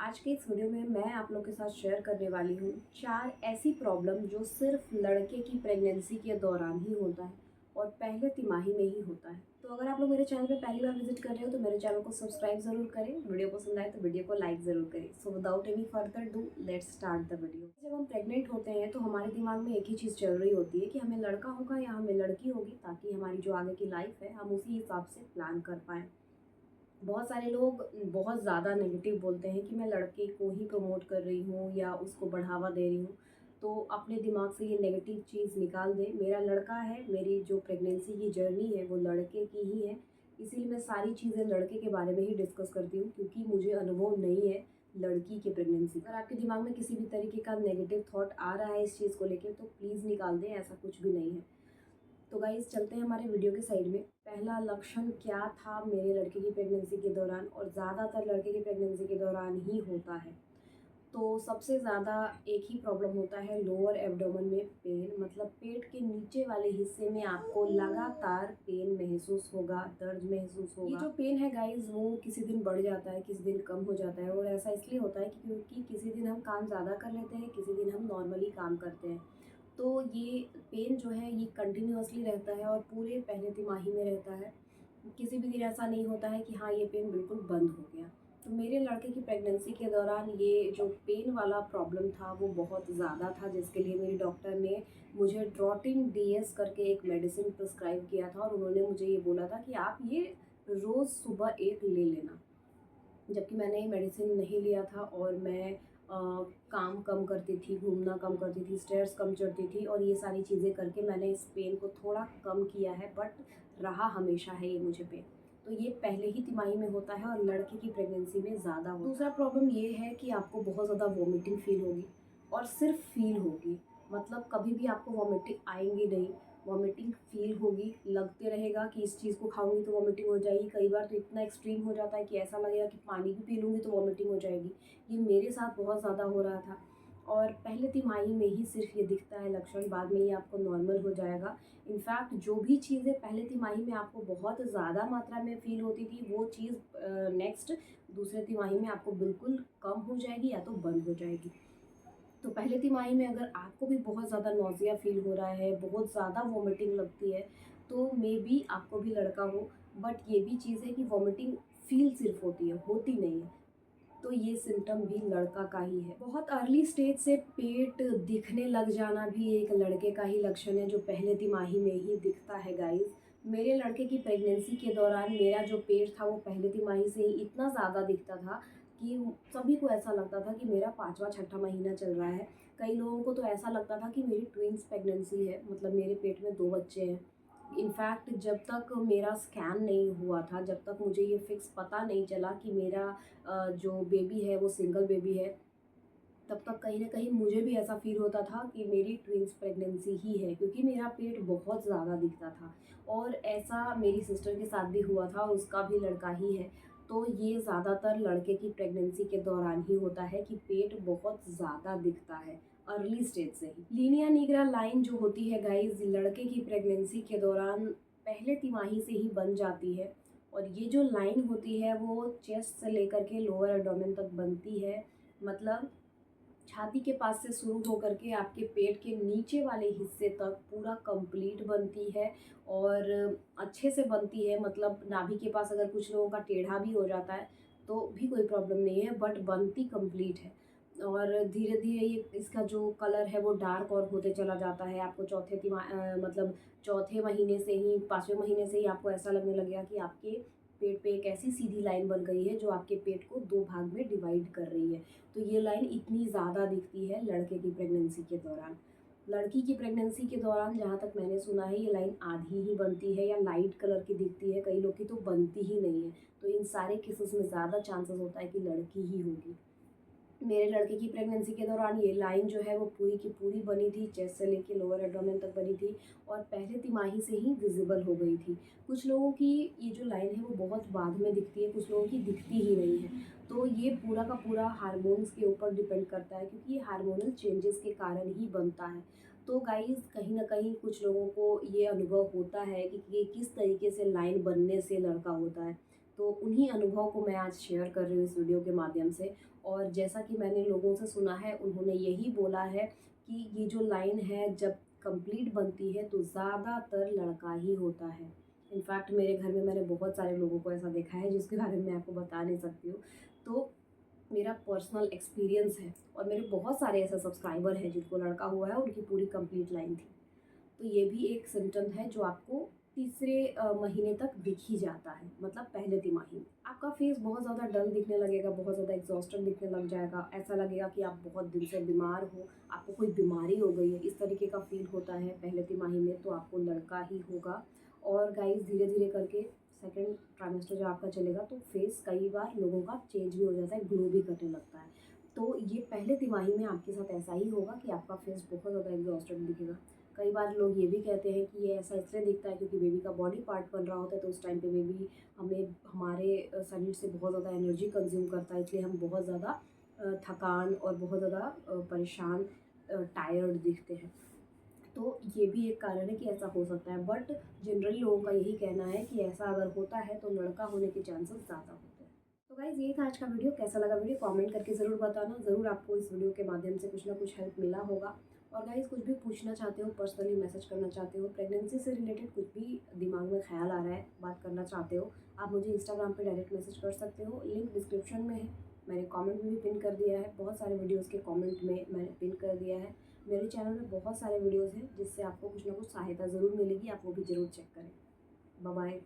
आज के इस वीडियो में मैं आप लोग के साथ शेयर करने वाली हूँ 4 ऐसी प्रॉब्लम जो सिर्फ लड़के की प्रेगनेंसी के दौरान ही होता है और पहले तिमाही में ही होता है। तो अगर आप लोग मेरे चैनल पे पहली बार विजिट कर रहे हो तो मेरे चैनल को सब्सक्राइब ज़रूर करें, वीडियो पसंद आए तो वीडियो को लाइक ज़रूर करें। So without any further do let's start the video. जब हम प्रेग्नेंट होते हैं तो हमारे दिमाग में एक ही चीज़ चल रही होती है कि हमें लड़का होगा या हमें लड़की होगी, ताकि हमारी जो आगे की लाइफ है हम उसी हिसाब से प्लान कर पाएँ। बहुत सारे लोग बहुत ज़्यादा नेगेटिव बोलते हैं कि मैं लड़के को ही प्रमोट कर रही हूँ या उसको बढ़ावा दे रही हूँ। तो अपने दिमाग से ये नेगेटिव चीज़ निकाल दें। मेरा लड़का है, मेरी जो प्रेगनेंसी की जर्नी है वो लड़के की ही है, इसीलिए मैं सारी चीज़ें लड़के के बारे में ही डिस्कस करती हूँ, क्योंकि मुझे अनुभव नहीं है लड़की की प्रेगनेंसी। अगर आपके दिमाग में किसी भी तरीके का नेगेटिव थॉट आ रहा है इस चीज़ को लेकर तो प्लीज़ निकाल दें, ऐसा कुछ भी नहीं है। तो गाइस चलते हैं हमारे वीडियो के साइड में। पहला लक्षण क्या था मेरे लड़के की प्रेगनेंसी के दौरान, और ज़्यादातर लड़के की प्रेगनेंसी के दौरान ही होता है। तो सबसे ज़्यादा एक ही प्रॉब्लम होता है लोअर एब्डोमेन में पेन, मतलब पेट के नीचे वाले हिस्से में आपको लगातार पेन महसूस होगा, दर्द महसूस होगा। ये जो पेन है गाइस वो किसी दिन बढ़ जाता है, किसी दिन कम हो जाता है, और ऐसा इसलिए होता है क्योंकि किसी दिन हम काम ज़्यादा कर लेते हैं, किसी दिन हम नॉर्मली काम करते हैं। तो ये पेन जो है ये कंटिन्यूअसली रहता है और पूरे पहले तिमाही में रहता है। किसी भी दिन ऐसा नहीं होता है कि हाँ ये पेन बिल्कुल बंद हो गया। तो मेरे लड़के की प्रेगनेंसी के दौरान ये जो पेन वाला प्रॉब्लम था वो बहुत ज़्यादा था, जिसके लिए मेरी डॉक्टर ने मुझे ड्रॉटिन डीएस करके एक मेडिसिन प्रिस्क्राइब किया था, और उन्होंने मुझे ये बोला था कि आप ये रोज़ सुबह एक ले लेना। जबकि मैंने ये मेडिसिन नहीं लिया था और मैं काम कम करती थी, घूमना कम करती थी, स्टेयर्स कम चढ़ती थी, और ये सारी चीज़ें करके मैंने इस पेन को थोड़ा कम किया है, बट रहा हमेशा है ये मुझे पेन। तो ये पहले ही तिमाही में होता है और लड़के की प्रेगनेंसी में ज़्यादा होता है। दूसरा प्रॉब्लम ये है कि आपको बहुत ज़्यादा वॉमिटिंग फील होगी, और सिर्फ फील होगी, मतलब कभी भी आपको वॉमिटिंग आएंगी नहीं। वॉमिटिंग फील होगी, लगते रहेगा कि इस चीज़ को खाऊंगी तो वॉमिटिंग हो जाएगी। कई बार तो इतना एक्सट्रीम हो जाता है कि ऐसा लगेगा कि पानी भी पी लूँगी तो वॉमिटिंग हो जाएगी। ये मेरे साथ बहुत ज़्यादा हो रहा था, और पहले तिमाही में ही सिर्फ ये दिखता है लक्षण, बाद में ये आपको नॉर्मल हो जाएगा। इनफैक्ट जो भी चीज़ें पहले तिमाही में आपको बहुत ज़्यादा मात्रा में फील होती थी वो चीज़ नेक्स्ट दूसरे तिमाही में आपको बिल्कुल कम हो जाएगी या तो बंद हो जाएगी। तो पहले तिमाही में अगर आपको भी बहुत ज़्यादा नौसिया फील हो रहा है, बहुत ज़्यादा वॉमिटिंग लगती है, तो मे बी आपको भी लड़का हो। बट ये भी चीज़ है कि वॉमिटिंग फील सिर्फ होती है, होती नहीं है। तो ये सिम्टम भी लड़का का ही है। बहुत अर्ली स्टेज से पेट दिखने लग जाना भी एक लड़के का ही लक्षण है, जो पहले तिमाही में ही दिखता है गाइस। मेरे लड़के की प्रेगनेंसी के दौरान मेरा जो पेट था वो पहले तिमाही से ही इतना ज़्यादा दिखता था कि सभी को ऐसा लगता था कि मेरा 5वां 6ठा महीना चल रहा है। कई लोगों को तो ऐसा लगता था कि मेरी ट्विंस प्रेगनेंसी है, मतलब मेरे पेट में 2 बच्चे हैं। इनफैक्ट जब तक मेरा स्कैन नहीं हुआ था, जब तक मुझे ये फिक्स पता नहीं चला कि मेरा जो बेबी है वो सिंगल बेबी है, तब तक कहीं न कहीं मुझे भी ऐसा फ़ील होता था कि मेरी ट्विन्स प्रेगनेंसी ही है, क्योंकि मेरा पेट बहुत ज़्यादा दिखता था। और ऐसा मेरी सिस्टर के साथ भी हुआ था, और उसका भी लड़का ही है। तो ये ज़्यादातर लड़के की प्रेगनेंसी के दौरान ही होता है कि पेट बहुत ज़्यादा दिखता है, अर्ली स्टेज से ही। लीनिया निग्रा लाइन जो होती है गाइज़ लड़के की प्रेगनेंसी के दौरान पहले तिमाही से ही बन जाती है, और ये जो लाइन होती है वो चेस्ट से लेकर के लोअर एब्डोमेन तक बनती है। मतलब छाती के पास से शुरू होकर के आपके पेट के नीचे वाले हिस्से तक पूरा कंप्लीट बनती है, और अच्छे से बनती है। मतलब नाभि के पास अगर कुछ लोगों का टेढ़ा भी हो जाता है तो भी कोई प्रॉब्लम नहीं है, बट बनती कंप्लीट है। और धीरे धीरे ये इसका जो कलर है वो डार्क और होते चला जाता है। आपको मतलब चौथे महीने से ही, 5वें महीने से ही आपको ऐसा लगने लगेगा कि आपके पेट पे एक ऐसी सीधी लाइन बन गई है जो आपके पेट को 2 भाग में डिवाइड कर रही है। तो ये लाइन इतनी ज़्यादा दिखती है लड़के की प्रेगनेंसी के दौरान। लड़की की प्रेगनेंसी के दौरान जहाँ तक मैंने सुना है ये लाइन आधी ही बनती है या लाइट कलर की दिखती है, कई लोग की तो बनती ही नहीं है। तो इन सारे केसेस में ज़्यादा चांसेस होता है कि लड़की ही होगी। मेरे लड़के की प्रेगनेंसी के दौरान ये लाइन जो है वो पूरी की पूरी बनी थी, चेस्ट से लेके लोअर एब्डोमेन तक बनी थी, और पहले तिमाही से ही विजिबल हो गई थी। कुछ लोगों की ये जो लाइन है वो बहुत बाद में दिखती है, कुछ लोगों की दिखती ही नहीं है। तो ये पूरा का पूरा हार्मोन्स के ऊपर डिपेंड करता है, क्योंकि ये हार्मोनल चेंजेस के कारण ही बनता है। तो गाइज़ कहीं न कहीं कुछ लोगों को ये अनुभव होता है कि ये किस तरीके से लाइन बनने से लड़का होता है। तो उन्हीं अनुभव को मैं आज शेयर कर रही हूँ इस वीडियो के माध्यम से। और जैसा कि मैंने लोगों से सुना है, उन्होंने यही बोला है कि ये जो लाइन है जब कंप्लीट बनती है तो ज़्यादातर लड़का ही होता है। इनफैक्ट मेरे घर में मैंने बहुत सारे लोगों को ऐसा देखा है जिसके बारे में मैं आपको बता नहीं सकती हूँ। तो मेरा पर्सनल एक्सपीरियंस है और मेरे बहुत सारे ऐसे सब्सक्राइबर हैं जिनको लड़का हुआ है, उनकी पूरी कंप्लीट लाइन थी। तो ये भी एक सिम्टम है जो आपको तीसरे महीने तक दिख ही जाता है, मतलब पहले तिमाही में। आपका फेस बहुत ज़्यादा डल दिखने लगेगा, बहुत ज़्यादा एग्जॉस्टेड दिखने लग जाएगा, ऐसा लगेगा कि आप बहुत दिन से बीमार हो, आपको कोई बीमारी हो गई है, इस तरीके का फील होता है पहले तिमाही में, तो आपको लड़का ही होगा। और गाइस धीरे धीरे करके सेकेंड ट्राइमेस्टर जब आपका चलेगा तो फेस कई बार लोगों का चेंज भी हो जाता है, ग्लो भी करने लगता है। तो ये पहले तिमाही में आपके साथ ऐसा ही होगा कि आपका फेस बहुत ज़्यादा एग्जॉस्टेड दिखेगा। कई बार लोग ये भी कहते हैं कि ये ऐसा इसलिए दिखता है क्योंकि बेबी का बॉडी पार्ट बन रहा होता है, तो उस टाइम पे बेबी हमें हमारे शरीर से बहुत ज़्यादा एनर्जी कंज्यूम करता है, इसलिए हम बहुत ज़्यादा थकान और बहुत ज़्यादा परेशान, टायर्ड दिखते हैं। तो ये भी एक कारण है कि ऐसा हो सकता है, बट जनरली लोगों का यही कहना है कि ऐसा अगर होता है तो लड़का होने के चांसेस ज़्यादा होते हैं। तो गाइज़ ये था आज का वीडियो। कैसा लगा वीडियो कमेंट करके ज़रूर बताना। ज़रूर आपको इस वीडियो के माध्यम से कुछ ना कुछ हेल्प मिला होगा। और गाइज़ कुछ भी पूछना चाहते हो, पर्सनली मैसेज करना चाहते हो, प्रेगनेंसी से रिलेटेड कुछ भी दिमाग में ख्याल आ रहा है, बात करना चाहते हो, आप मुझे इंस्टाग्राम पे डायरेक्ट मैसेज कर सकते हो। लिंक डिस्क्रिप्शन में है, मैंने कमेंट में भी पिन कर दिया है, बहुत सारे वीडियोज़ के कमेंट में मैंने पिन कर दिया है। मेरे चैनल में बहुत सारे वीडियोज़ हैं जिससे आपको कुछ ना कुछ सहायता ज़रूर मिलेगी, आप वो भी ज़रूर चेक करें। Bye bye.